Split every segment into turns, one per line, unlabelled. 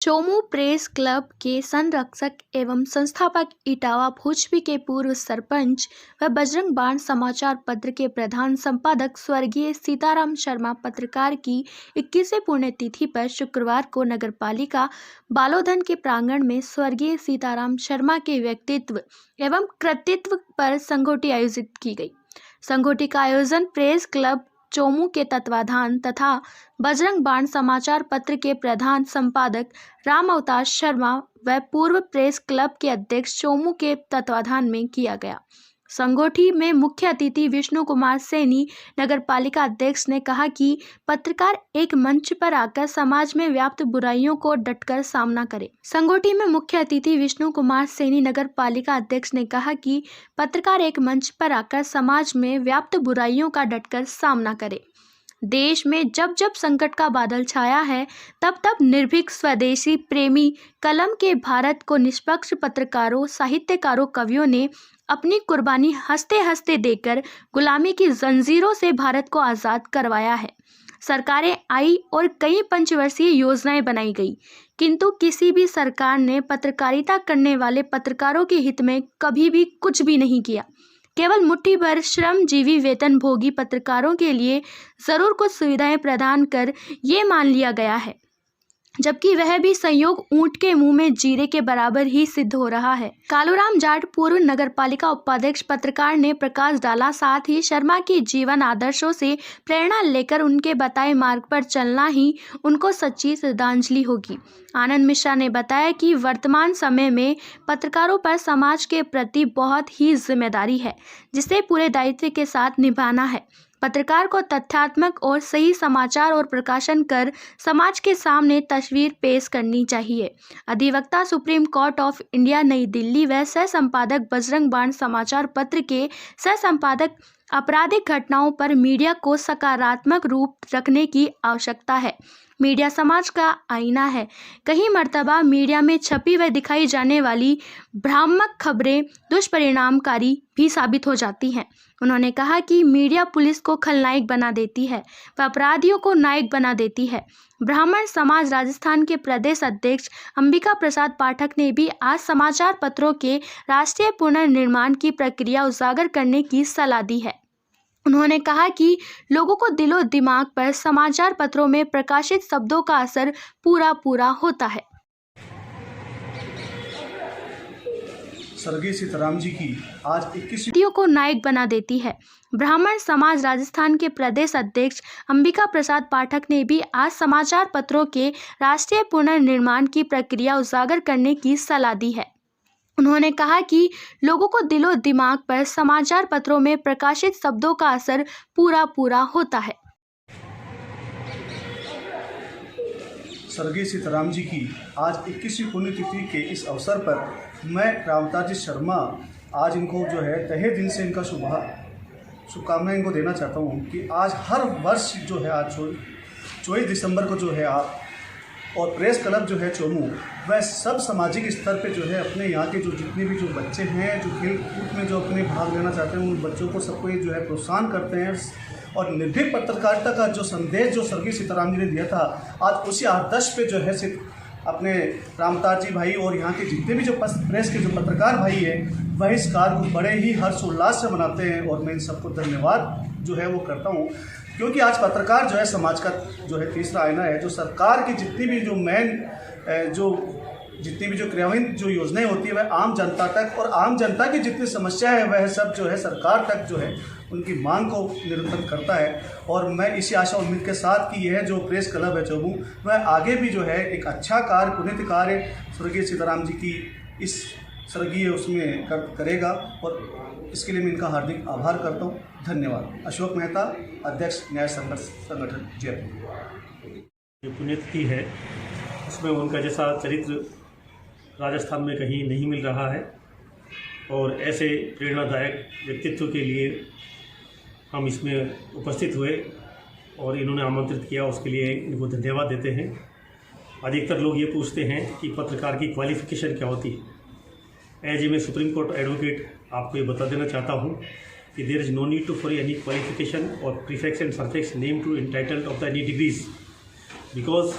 Chomu press club के संरक्षक एवं संस्थापक इटावा भोजपुर के पूर्व सरपंच व बजरंग बाण समाचार पत्र के प्रधान संपादक स्वर्गीय सीताराम शर्मा पत्रकार की 21वीं पुण्यतिथि पर शुक्रवार को नगरपालिका बालोधन के प्रांगण में स्वर्गीय सीताराम शर्मा के व्यक्तित्व एवं कृतित्व पर संगोष्ठी आयोजित की गई। संगोष्ठी का आयोजन प्रेस क्लब चोमू के तत्वाधान तथा बजरंग बाण समाचार पत्र के प्रधान संपादक राम अवतार शर्मा व पूर्व प्रेस क्लब के अध्यक्ष चोमू के तत्वाधान में किया गया। संगोष्ठी में मुख्य अतिथि विष्णु कुमार सैनी नगरपालिका अध्यक्ष ने कहा कि पत्रकार एक मंच पर आकर समाज में व्याप्त बुराइयों को डटकर सामना करे। संगोष्ठी में मुख्य अतिथि विष्णु कुमार सैनी नगरपालिका अध्यक्ष ने कहा कि पत्रकार एक मंच पर आकर समाज में व्याप्त बुराइयों का डटकर सामना करे। देश में जब जब संकट का बादल छाया है तब तब निर्भीक स्वदेशी प्रेमी कलम के भारत को निष्पक्ष पत्रकारों, साहित्यकारों, कवियों ने अपनी कुर्बानी हंसते हंसते देकर गुलामी की जंजीरों से भारत को आज़ाद करवाया है। सरकारें आई और कई पंचवर्षीय योजनाएं बनाई गई, किंतु किसी भी सरकार ने पत्रकारिता करने वाले पत्रकारों के हित में कभी भी कुछ भी नहीं किया। केवल मुट्ठी भर श्रमजीवी वेतनभोगी पत्रकारों के लिए जरूर कुछ सुविधाएं प्रदान कर ये मान लिया गया है, जबकि वह भी संयोग ऊंट के मुंह में जीरे के बराबर ही सिद्ध हो रहा है। कालूराम जाट पूर्व नगरपालिका उपाध्यक्ष पत्रकार ने प्रकाश डाला। साथ ही शर्मा के जीवन आदर्शों से प्रेरणा लेकर उनके बताए मार्ग पर चलना ही उनको सच्ची श्रद्धांजलि होगी। आनंद मिश्रा ने बताया कि वर्तमान समय में पत्रकारों पर समाज के प्रति बहुत ही जिम्मेदारी है, जिसे पूरे दायित्व के साथ निभाना है। पत्रकार को तथ्यात्मक और सही समाचार और प्रकाशन कर समाज के सामने तस्वीर पेश करनी चाहिए। अधिवक्ता सुप्रीम कोर्ट ऑफ इंडिया नई दिल्ली व सह संपादक बजरंग बाण समाचार पत्र के सह संपादक आपराधिक घटनाओं पर मीडिया को सकारात्मक रूप रखने की आवश्यकता है। मीडिया समाज का आईना है। कई मर्तबा मीडिया में छपी व दिखाई जाने वाली भ्रामक खबरें दुष्परिणामकारी भी साबित हो जाती हैं। उन्होंने कहा कि मीडिया पुलिस को खलनायक बना देती है व अपराधियों को नायक बना देती है। ब्राह्मण समाज राजस्थान के प्रदेश अध्यक्ष अंबिका प्रसाद पाठक ने भी आज समाचार पत्रों के राष्ट्रीय पुनर्निर्माण की प्रक्रिया उजागर करने की सलाह दी है। उन्होंने कहा कि लोगों को दिलो दिमाग पर समाचार पत्रों में प्रकाशित शब्दों का असर पूरा होता है।
स्वर्गीय सीताराम जी की आज 21
को नायक बना देती है। ब्राह्मण समाज राजस्थान के प्रदेश अध्यक्ष अंबिका प्रसाद पाठक ने भी आज समाचार पत्रों के राष्ट्रीय पुनर्निर्माण की प्रक्रिया उजागर करने की सलाह दी है। उन्होंने कहा कि लोगों को दिलो दिमाग पर समाचार पत्रों में प्रकाशित शब्दों का असर पूरा होता है।
स्वर्गीय सीताराम जी की आज 21वीं पुण्यतिथि के इस अवसर पर मैं रामताजी शर्मा आज इनको जो है तहे दिल से इनका शुभकामनाएं इनको देना चाहता हूँ कि आज हर वर्ष जो है आज 24 दिसंबर को जो है आप और प्रेस क्लब जो है चोमू वह सब सामाजिक स्तर पे जो है अपने यहाँ के जो जितने भी जो बच्चे हैं जो खेल कूद में जो अपने भाग लेना चाहते हैं उन बच्चों को सबको जो है प्रोत्साहन करते हैं और निर्भीक पत्रकारिता का जो संदेश जो स्वर्गीय सीताराम जी ने दिया था आज उसी आदर्श पे जो है सिर्फ अपने रामतार जी भाई और यहाँ के जितने भी जो प्रेस के जो पत्रकार भाई हैं वह इस कार्य को बड़े ही हर्षोल्लास से मनाते हैं और मैं इन सबको धन्यवाद जो है वो करता हूँ, क्योंकि आज पत्रकार जो है समाज का जो है तीसरा आईना है। जो सरकार की जितनी भी जो जितनी भी जो क्रियान्वित जो योजनाएं होती है वह आम जनता तक और आम जनता की जितनी समस्या है वह सब जो है सरकार तक जो है उनकी मांग को निरंतर करता है। और मैं इसी आशा उम्मीद के साथ कि यह जो प्रेस क्लब है चोमू वह आगे भी जो है एक अच्छा कार्य पुनीत कार्य स्वर्गीय सीताराम जी की इस स्वर्गीय उसमें करेगा और इसके लिए मैं इनका हार्दिक आभार करता हूँ। धन्यवाद। अशोक मेहता, अध्यक्ष न्याय संघर्ष संगठन जयपुर।
पुण्यतिथि है, उसमें उनका जैसा चरित्र राजस्थान में कहीं नहीं मिल रहा है और ऐसे प्रेरणादायक व्यक्तित्व के लिए हम इसमें उपस्थित हुए और इन्होंने आमंत्रित किया, उसके लिए इनको धन्यवाद देते हैं। अधिकतर लोग ये पूछते हैं कि पत्रकार की क्वालिफ़िकेशन क्या होती है। As a supreme court advocate आपको ये बता देना चाहता हूँ कि there is no need to for any qualification और prefix and suffix name to entitled of the any degrees, because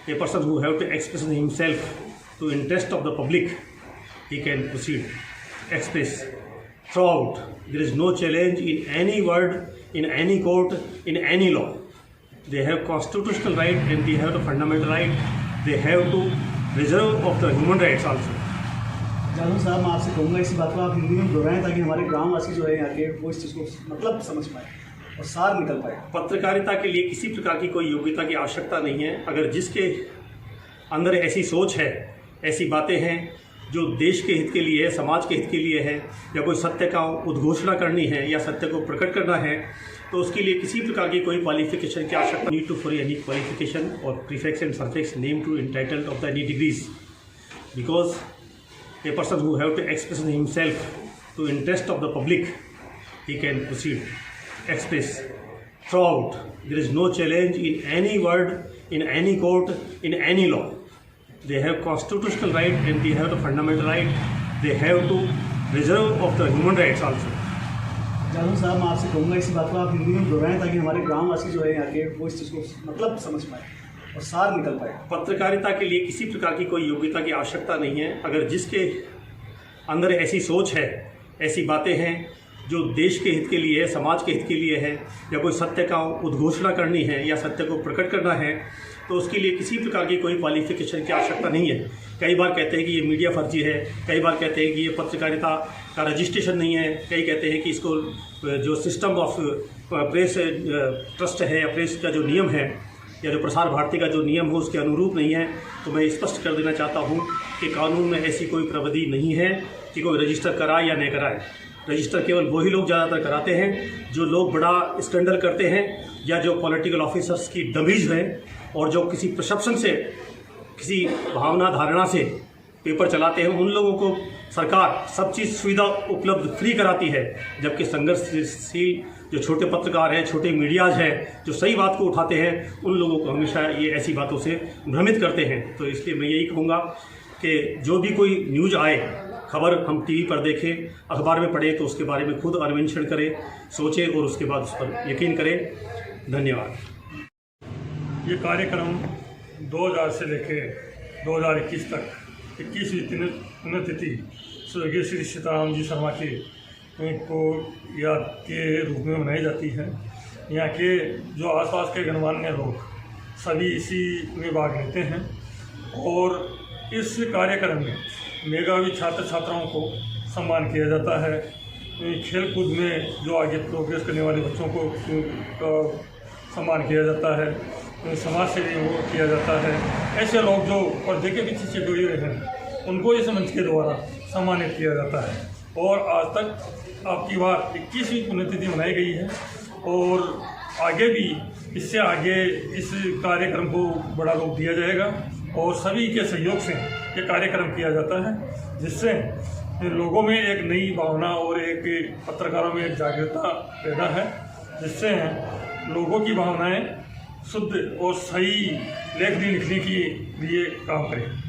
a person who have to express himself to interest of the public, he can proceed, express throughout. There is no challenge in any word, in any court, in any law. They have constitutional right and they have the fundamental right. They have to reserve of the human rights also.
जानू साहब, मैं आपसे कहूँगा इसी बात को आप हिंदी में दोहराएं ताकि हमारे ग्रामवासी जो है यहाँ के वो इस चीज़ को मतलब समझ पाए और सार निकल पाए।
पत्रकारिता के लिए किसी प्रकार की कोई योग्यता की आवश्यकता नहीं है। अगर जिसके अंदर ऐसी सोच है, ऐसी बातें हैं जो देश के हित के लिए है, समाज के हित के लिए है, या कोई सत्य का उद्घोषणा करनी है या सत्य को प्रकट करना है, तो उसके लिए किसी प्रकार की कोई क्वालिफिकेशन की आवश्यकता need to for any qualification और prefix and suffix name to entitled of the any degrees, because a person who have to express himself to interest of the public, he can proceed, express throughout. There is no challenge in any word, in any court, in any law. They have constitutional right and they have the fundamental right. They have to reserve of the human rights also.
जानू साहब, मैं आपसे कहूँगा इसी बात को आप हिंदी में दोहराएं ताकि हमारे ग्रामवासी जो है यहाँ के वो इस चीज़ को मतलब समझ पाए और सार निकल पाए।
पत्रकारिता के लिए किसी प्रकार की कोई योग्यता की आवश्यकता नहीं है। अगर जिसके अंदर ऐसी सोच है, ऐसी बातें हैं जो देश के हित के लिए है, समाज के हित के लिए है, या कोई सत्य का उद्घोषणा करनी है या सत्य को प्रकट करना है, तो उसके लिए किसी प्रकार की कोई क्वालिफिकेशन की आवश्यकता नहीं है। कई बार कहते हैं कि ये मीडिया फर्जी है, कई बार कहते हैं कि ये पत्रकारिता का रजिस्ट्रेशन नहीं है, कई कहते हैं कि इसको जो सिस्टम ऑफ प्रेस ट्रस्ट है या प्रेस का जो नियम है या जो प्रसार भारती का जो नियम हो उसके अनुरूप नहीं है। तो मैं स्पष्ट कर देना चाहता हूँ कि कानून में ऐसी कोई प्रावधान नहीं है कि कोई रजिस्टर कराए या नहीं कराए। रजिस्टर केवल वही लोग ज़्यादातर कराते हैं जो लोग बड़ा स्कैंडल करते हैं या जो पॉलिटिकल ऑफिसर्स की डमीज है और जो किसी परसेप्शन से, किसी भावना धारणा से पेपर चलाते हैं। उन लोगों को सरकार सब चीज़ सुविधा उपलब्ध फ्री कराती है, जबकि संघर्षशील जो छोटे पत्रकार हैं, छोटे मीडियाज हैं, जो सही बात को उठाते हैं, उन लोगों को हमेशा ये ऐसी बातों से भ्रमित करते हैं। तो इसलिए मैं यही कहूँगा कि जो भी कोई न्यूज़ आए, खबर हम टीवी पर देखें, अखबार में पढ़ें, तो उसके बारे में खुद अन्वेषण करें, सोचें और उसके बाद उस पर यकीन करें। धन्यवाद।
ये कार्यक्रम 2000 से लेकर 2021 तक 21वीं पुण्यतिथि स्वर्गीय श्री सीताराम जी शर्मा की को याद के रूप में मनाई जाती है। यहाँ के जो आसपास के गणमान्य लोग सभी इसी में भाग लेते हैं और इस कार्यक्रम में मेधावी छात्र छात्राओं को सम्मान किया जाता है। खेल कूद में जो आगे प्रोग्रेस करने वाले बच्चों को सम्मान किया जाता है, समाज सेवी वो किया जाता है। ऐसे लोग जो पर्दे के पीछे छिपे हुए हैं उनको इस मंच के द्वारा सम्मानित किया जाता है। और आज तक आपकी बार 21वीं पुण्यतिथि मनाई गई है और आगे भी इससे आगे इस कार्यक्रम को बड़ा रूप दिया जाएगा और सभी के सहयोग से ये कार्यक्रम किया जाता है, जिससे लोगों में एक नई भावना और एक पत्रकारों में एक जागरूकता पैदा है, जिससे लोगों की भावनाएं शुद्ध और सही लेखनी लिखने के लिए काम करें।